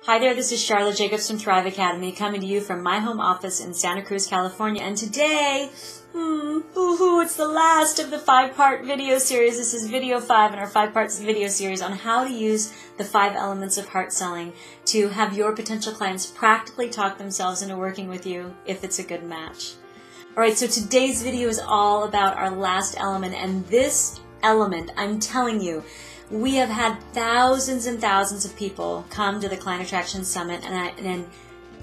Hi there, this is Charlotte Jacobs from Thrive Academy coming to you from my home office in Santa Cruz, California. And today, it's the last of the 5-part video series. This is video 5 in our 5-part video series on how to use the 5 elements of heart selling to have your potential clients practically talk themselves into working with you if it's a good match. Alright, so today's video is all about our last element, and this element, I'm telling you, we have had thousands and thousands of people come to the Client Attraction Summit, and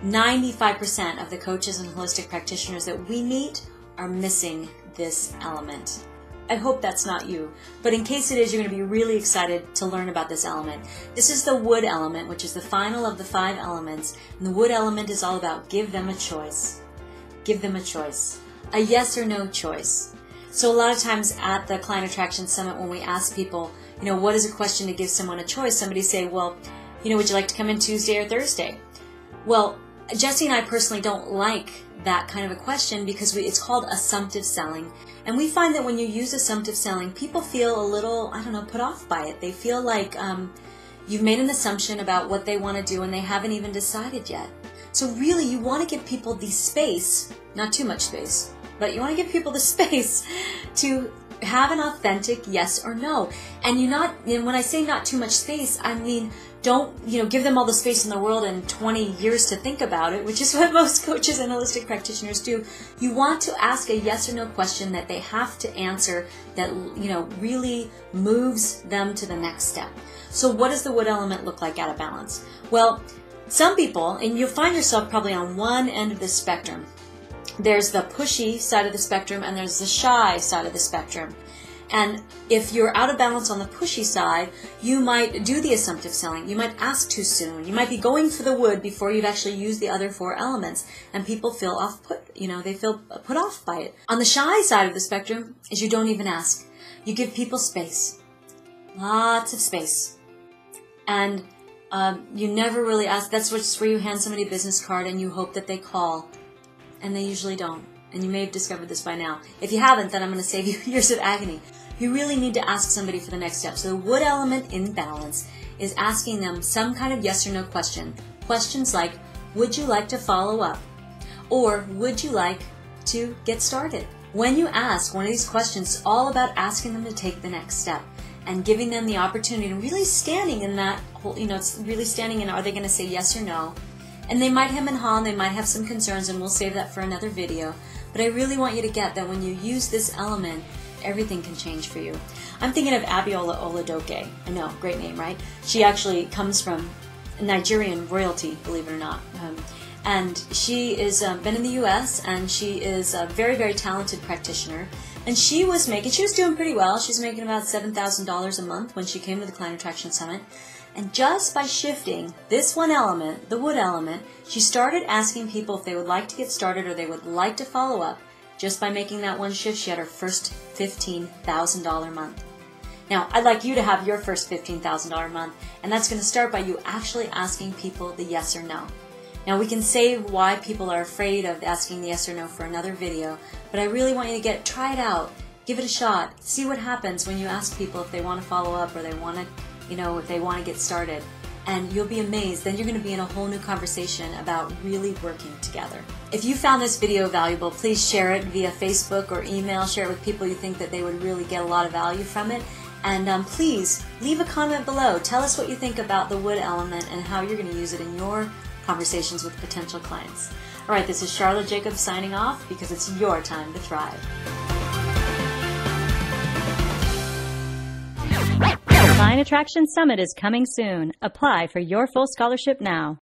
95% of the coaches and holistic practitioners that we meet are missing this element. I hope that's not you, but in case it is, you're going to be really excited to learn about this element. This is the wood element, which is the final of the 5 elements, and the wood element is all about give them a choice. Give them a choice. A yes or no choice. So a lot of times at the Client Attraction Summit, when we ask people, what is a question to give someone a choice? Somebody say, well, would you like to come in Tuesday or Thursday? Well, Jesse and I personally don't like that kind of a question because it's called assumptive selling. And we find that when you use assumptive selling, people feel a little, put off by it. They feel like you've made an assumption about what they want to do and they haven't even decided yet. So really, you want to give people the space, not too much space, but you want to give people the space to have an authentic yes or no. And when I say not too much space, I mean don't give them all the space in the world and 20 years to think about it, which is what most coaches and holistic practitioners do. You want to ask a yes or no question that they have to answer that really moves them to the next step. So what does the wood element look like out of balance? Well, some people, and you'll find yourself probably on one end of the spectrum. There's the pushy side of the spectrum and there's the shy side of the spectrum. And if you're out of balance on the pushy side, you might do the assumptive selling. You might ask too soon. You might be going for the wood before you've actually used the other 4 elements. And people feel they feel put off by it. On the shy side of the spectrum is you don't even ask. You give people space. Lots of space. And you never really ask. That's where you hand somebody a business card and you hope that they call. And they usually don't. And you may have discovered this by now. If you haven't, then I'm going to save you years of agony. You really need to ask somebody for the next step. So the wood element in balance is asking them some kind of yes or no question. Questions like, would you like to follow up? Or would you like to get started? When you ask one of these questions, it's all about asking them to take the next step and giving them the opportunity and really standing in that whole, it's really standing in, are they going to say yes or no? And they might hem and haw, and they might have some concerns, and we'll save that for another video. But I really want you to get that when you use this element, everything can change for you. I'm thinking of Abiola Oladoke. I know, great name, right? She actually comes from Nigerian royalty, believe it or not. And she has been in the U.S., and she is a very, very talented practitioner. And she was doing pretty well. She's making about $7,000 a month when she came to the Client Attraction Summit. And just by shifting this one element, the wood element, she started asking people if they would like to get started or they would like to follow up. Just by making that one shift, she had her first $15,000 month. Now, I'd like you to have your first $15,000 month, and that's going to start by you actually asking people the yes or no. Now, we can save why people are afraid of asking the yes or no for another video, but I really want you to try it out. Give it a shot. See what happens when you ask people if they want to follow up or they want to if they want to get started. And you'll be amazed. Then you're going to be in a whole new conversation about really working together. If you found this video valuable, please share it via Facebook or email. Share it with people you think that they would really get a lot of value from it. And please leave a comment below. Tell us what you think about the wood element and how you're going to use it in your conversations with potential clients. All right, this is Charlotte Jacobs signing off because it's your time to thrive. Client Attraction Summit is coming soon. Apply for your full scholarship now.